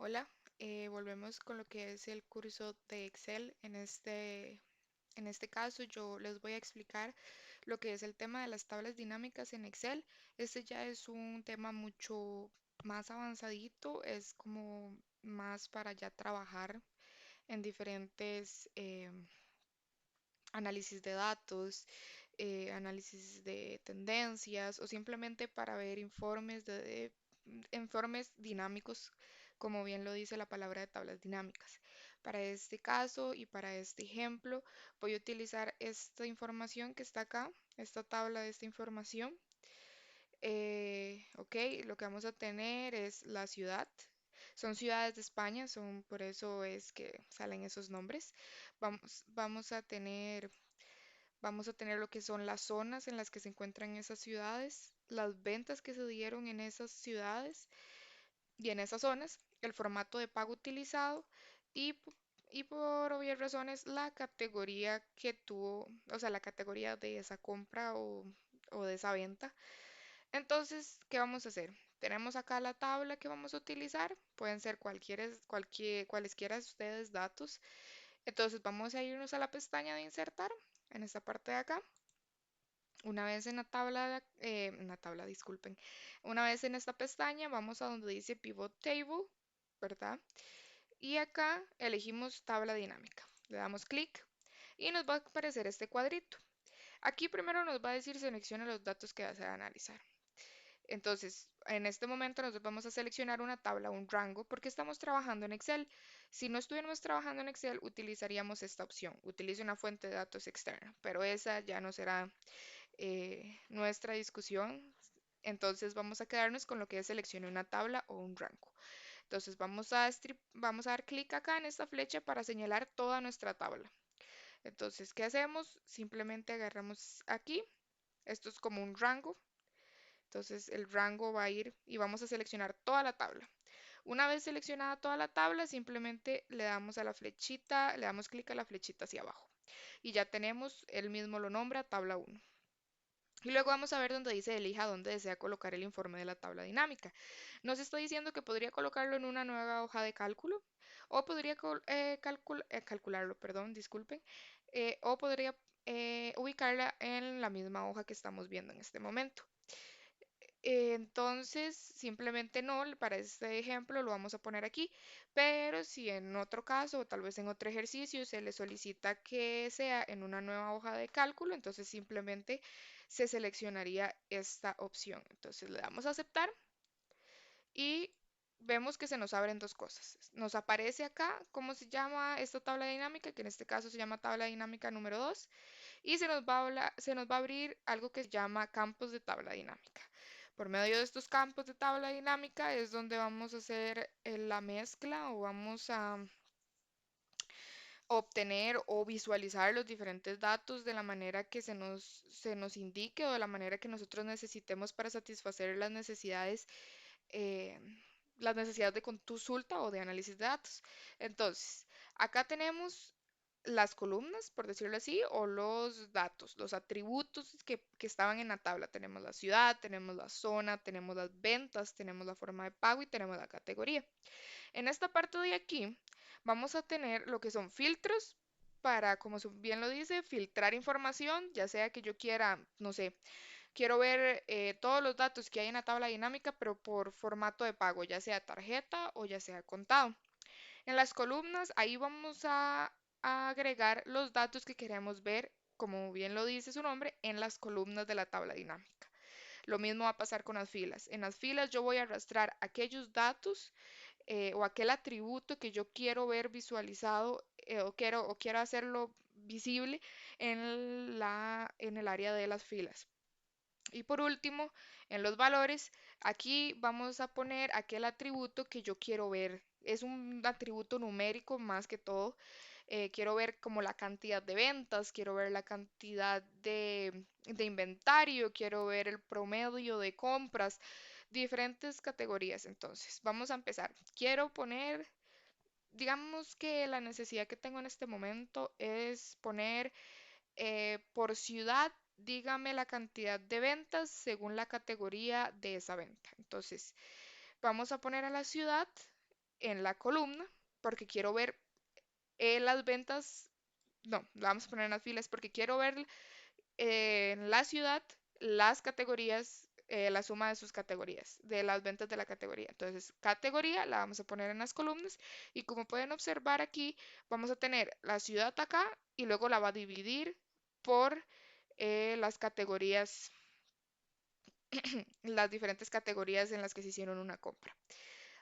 Hola, volvemos con lo que es el curso de Excel. En este caso yo les voy a explicar lo que es el tema de las tablas dinámicas en Excel. Este ya es un tema mucho más avanzadito, es como más para ya trabajar en diferentes análisis de datos, análisis de tendencias o simplemente para ver informes dinámicos, como bien lo dice la palabra de tablas dinámicas. Para este caso y para este ejemplo, voy a utilizar esta información que está acá, esta tabla de esta información. Ok, lo que vamos a tener es la ciudad. Son ciudades de España, por eso es que salen esos nombres. Vamos a tener lo que son las zonas en las que se encuentran esas ciudades, las ventas que se dieron en esas ciudades y en esas zonas, el formato de pago utilizado y, y por obvias razones la categoría que tuvo, o sea, la categoría de esa compra o de esa venta. Entonces, ¿qué vamos a hacer? Tenemos acá la tabla que vamos a utilizar, pueden ser cualesquiera de ustedes datos. Entonces vamos a irnos a la pestaña de insertar en esta parte de acá. Una vez disculpen. Una vez en esta pestaña, vamos a donde dice Pivot Table, ¿verdad? Y acá elegimos tabla dinámica. Le damos clic y nos va a aparecer este cuadrito. Aquí primero nos va a decir selecciona los datos que desea analizar. Entonces, en este momento nosotros vamos a seleccionar una tabla, un rango, porque estamos trabajando en Excel. Si no estuviéramos trabajando en Excel, utilizaríamos esta opción. Utilice una fuente de datos externa, pero esa ya no será nuestra discusión. Entonces vamos a quedarnos con lo que es seleccione una tabla o un rango. Entonces vamos a dar clic acá en esta flecha para señalar toda nuestra tabla. Entonces, ¿qué hacemos? Simplemente agarramos aquí. Esto es como un rango. Entonces el rango va a ir y vamos a seleccionar toda la tabla. Una vez seleccionada toda la tabla, simplemente le damos a la flechita, le damos clic a la flechita hacia abajo. Y ya tenemos, él mismo lo nombra tabla 1. Y luego vamos a ver donde dice elija dónde desea colocar el informe de la tabla dinámica. Nos está diciendo que podría colocarlo en una nueva hoja de cálculo o podría calcularlo, perdón, disculpen, o podría ubicarla en la misma hoja que estamos viendo en este momento. Entonces, simplemente no, para este ejemplo lo vamos a poner aquí, pero si en otro caso o tal vez en otro ejercicio se le solicita que sea en una nueva hoja de cálculo, entonces simplemente se seleccionaría esta opción. Entonces le damos a aceptar y vemos que se nos abren dos cosas. Nos aparece acá cómo se llama esta tabla dinámica, que en este caso se llama tabla dinámica número 2, y se nos va a abrir algo que se llama campos de tabla dinámica. Por medio de estos campos de tabla dinámica es donde vamos a hacer la mezcla o vamos a obtener o visualizar los diferentes datos de la manera que se nos indique o de la manera que nosotros necesitemos para satisfacer eh, las necesidades de consulta o de análisis de datos. Entonces, acá tenemos las columnas, por decirlo así, o los datos, los atributos que estaban en la tabla. Tenemos la ciudad, tenemos la zona, tenemos las ventas, tenemos la forma de pago y tenemos la categoría. En esta parte de aquí vamos a tener lo que son filtros para, como bien lo dice, filtrar información, ya sea que yo quiera, no sé, quiero ver todos los datos que hay en la tabla dinámica, pero por formato de pago, ya sea tarjeta o ya sea contado. En las columnas, ahí vamos a agregar los datos que queremos ver, como bien lo dice su nombre, en las columnas de la tabla dinámica. Lo mismo va a pasar con las filas. En las filas yo voy a arrastrar aquellos datos o aquel atributo que yo quiero ver visualizado o quiero hacerlo visible en el área de las filas. Y por último, en los valores, aquí vamos a poner aquel atributo que yo quiero ver. Es un atributo numérico más que todo. Quiero ver como la cantidad de ventas, quiero ver la cantidad de inventario, quiero ver el promedio de compras, diferentes categorías. Entonces, vamos a empezar. Quiero poner, digamos que la necesidad que tengo en este momento es poner por ciudad, dígame la cantidad de ventas según la categoría de esa venta. Entonces, vamos a poner a la ciudad en la columna porque quiero ver las ventas, no, lo vamos a poner en las filas porque quiero ver en la ciudad las categorías, la suma de sus categorías, de las ventas de la categoría. Entonces, categoría la vamos a poner en las columnas y como pueden observar aquí, vamos a tener la ciudad acá y luego la va a dividir por las categorías, las diferentes categorías en las que se hicieron una compra.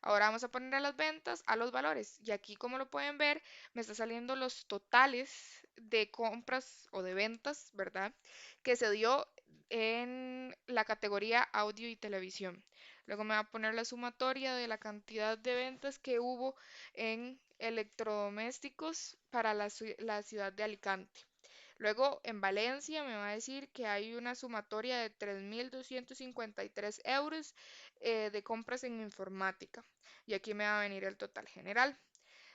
Ahora vamos a poner a las ventas a los valores. Y aquí, como lo pueden ver, me está saliendo los totales de compras o de ventas, ¿verdad? Que se dio en la categoría audio y televisión. Luego me va a poner la sumatoria de la cantidad de ventas que hubo en electrodomésticos para la ciudad de Alicante. Luego en Valencia me va a decir que hay una sumatoria de 3.253 euros de compras en informática. Y aquí me va a venir el total general.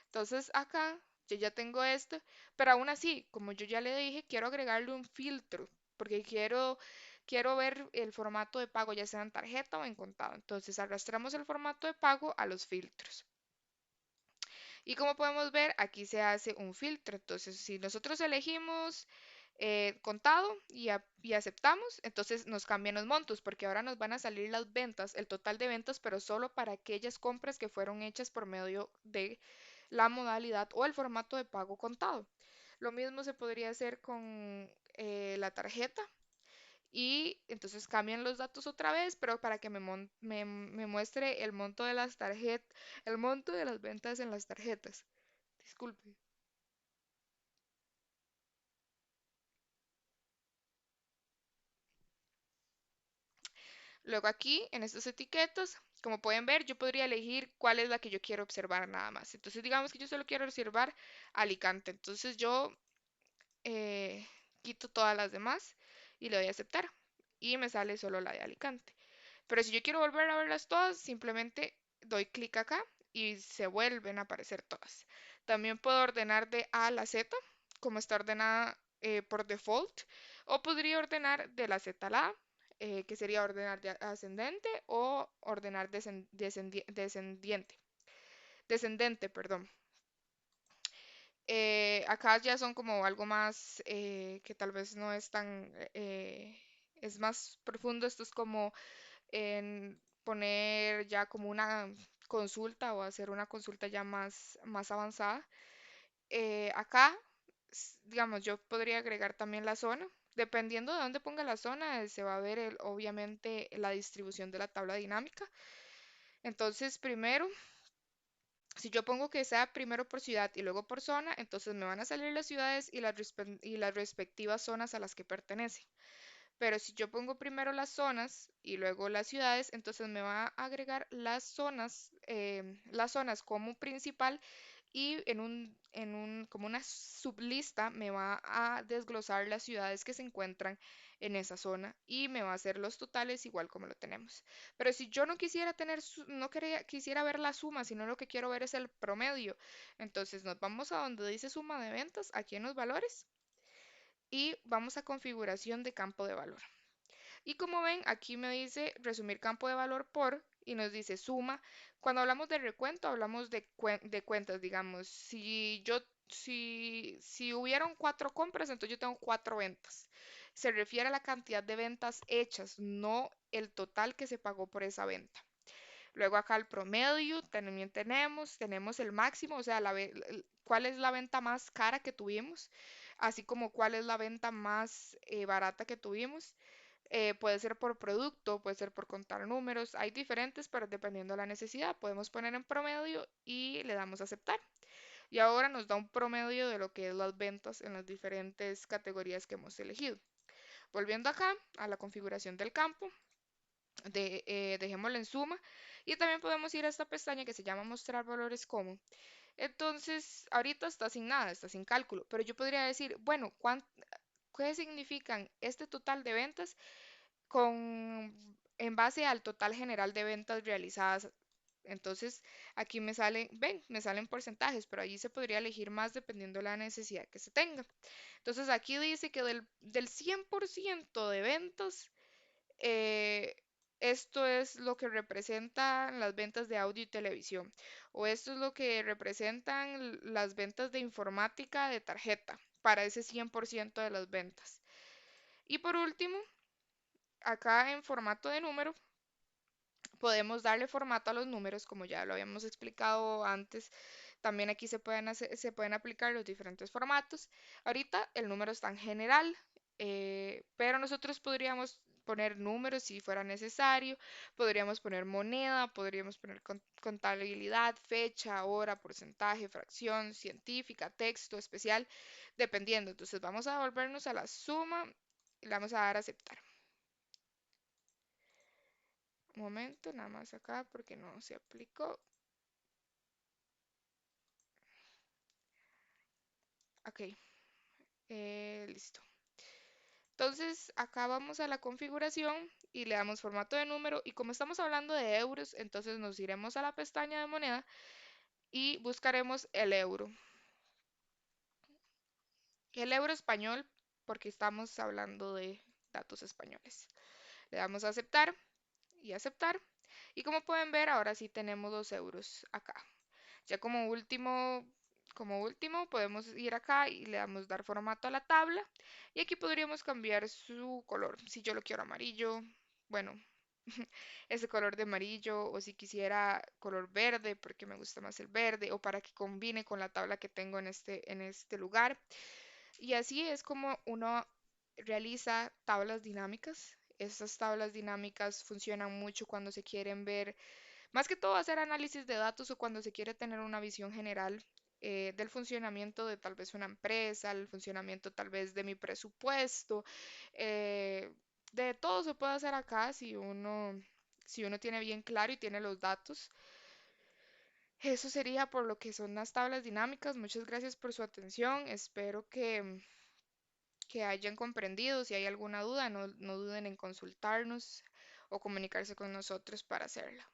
Entonces acá yo ya tengo esto, pero aún así, como yo ya le dije, quiero agregarle un filtro, porque quiero ver el formato de pago, ya sea en tarjeta o en contado. Entonces arrastramos el formato de pago a los filtros. Y como podemos ver, aquí se hace un filtro. Entonces, si nosotros elegimos contado y aceptamos, entonces nos cambian los montos porque ahora nos van a salir las ventas, el total de ventas, pero solo para aquellas compras que fueron hechas por medio de la modalidad o el formato de pago contado. Lo mismo se podría hacer con la tarjeta y entonces cambian los datos otra vez, pero para que me muestre el monto de las tarjetas, el monto de las ventas en las tarjetas. Disculpe. Luego aquí, en estas etiquetas, como pueden ver, yo podría elegir cuál es la que yo quiero observar nada más. Entonces, digamos que yo solo quiero observar Alicante. Entonces, yo eh, quito todas las demás y le doy a aceptar. Y me sale solo la de Alicante. Pero si yo quiero volver a verlas todas, simplemente doy clic acá y se vuelven a aparecer todas. También puedo ordenar de A a la Z, como está ordenada por default, o podría ordenar de la Z a la A, que sería ordenar de ascendente o ordenar descendente, perdón. Acá ya son como algo más que tal vez no es tan, es más profundo. Esto es como en poner ya como una consulta o hacer una consulta ya más avanzada. Acá, digamos, yo podría agregar también la zona. Dependiendo de dónde ponga la zona, se va a ver obviamente la distribución de la tabla dinámica. Entonces, primero, si yo pongo que sea primero por ciudad y luego por zona, entonces me van a salir las ciudades y las respectivas zonas a las que pertenecen. Pero si yo pongo primero las zonas y luego las ciudades, entonces me va a agregar las zonas como principal y como una sublista me va a desglosar las ciudades que se encuentran en esa zona y me va a hacer los totales igual como lo tenemos. Pero si yo no quisiera quisiera ver la suma, sino lo que quiero ver es el promedio, entonces nos vamos a donde dice suma de ventas, aquí en los valores, y vamos a configuración de campo de valor. Y como ven, aquí me dice resumir campo de valor por y nos dice suma. Cuando hablamos de recuento, hablamos de cuentas, digamos. Si hubieron cuatro compras, entonces yo tengo cuatro ventas. Se refiere a la cantidad de ventas hechas, no el total que se pagó por esa venta. Luego acá el promedio, también tenemos el máximo, o sea, cuál es la venta más cara que tuvimos, así como cuál es la venta más barata que tuvimos. Puede ser por producto, puede ser por contar números, hay diferentes, pero dependiendo de la necesidad, podemos poner en promedio y le damos a aceptar. Y ahora nos da un promedio de lo que es las ventas en las diferentes categorías que hemos elegido. Volviendo acá a la configuración del campo, dejémoslo en suma y también podemos ir a esta pestaña que se llama mostrar valores como. Entonces, ahorita está sin nada, está sin cálculo, pero yo podría decir, bueno, ¿qué significan este total de ventas en base al total general de ventas realizadas? Entonces, aquí me salen porcentajes, pero allí se podría elegir más dependiendo de la necesidad que se tenga. Entonces, aquí dice que del 100% de ventas, eh, esto es lo que representan las ventas de audio y televisión, o esto es lo que representan las ventas de informática de tarjeta para ese 100% de las ventas. Y por último, acá en formato de número, podemos darle formato a los números, como ya lo habíamos explicado antes. También aquí se pueden aplicar los diferentes formatos. Ahorita el número está en general, pero nosotros podríamos poner números si fuera necesario, podríamos poner moneda, podríamos poner contabilidad, fecha, hora, porcentaje, fracción, científica, texto, especial, dependiendo. Entonces vamos a volvernos a la suma y le vamos a dar a aceptar. Un momento, nada más acá porque no se aplicó. Ok, listo. Entonces, acá vamos a la configuración y le damos formato de número y como estamos hablando de euros, entonces nos iremos a la pestaña de moneda y buscaremos el euro español porque estamos hablando de datos españoles. Le damos a aceptar y aceptar y como pueden ver, ahora sí tenemos 2 euros acá. Ya como último, podemos ir acá y le damos dar formato a la tabla. Y aquí podríamos cambiar su color. Si yo lo quiero amarillo, bueno, ese color de amarillo. O si quisiera color verde, porque me gusta más el verde. O para que combine con la tabla que tengo en este lugar. Y así es como uno realiza tablas dinámicas. Estas tablas dinámicas funcionan mucho cuando se quieren ver más que todo hacer análisis de datos o cuando se quiere tener una visión general del funcionamiento de tal vez una empresa, el funcionamiento tal vez de mi presupuesto, eh, de todo se puede hacer acá si uno tiene bien claro y tiene los datos. Eso sería por lo que son las tablas dinámicas. Muchas gracias por su atención. Espero que hayan comprendido. Si hay alguna duda, no duden en consultarnos o comunicarse con nosotros para hacerla.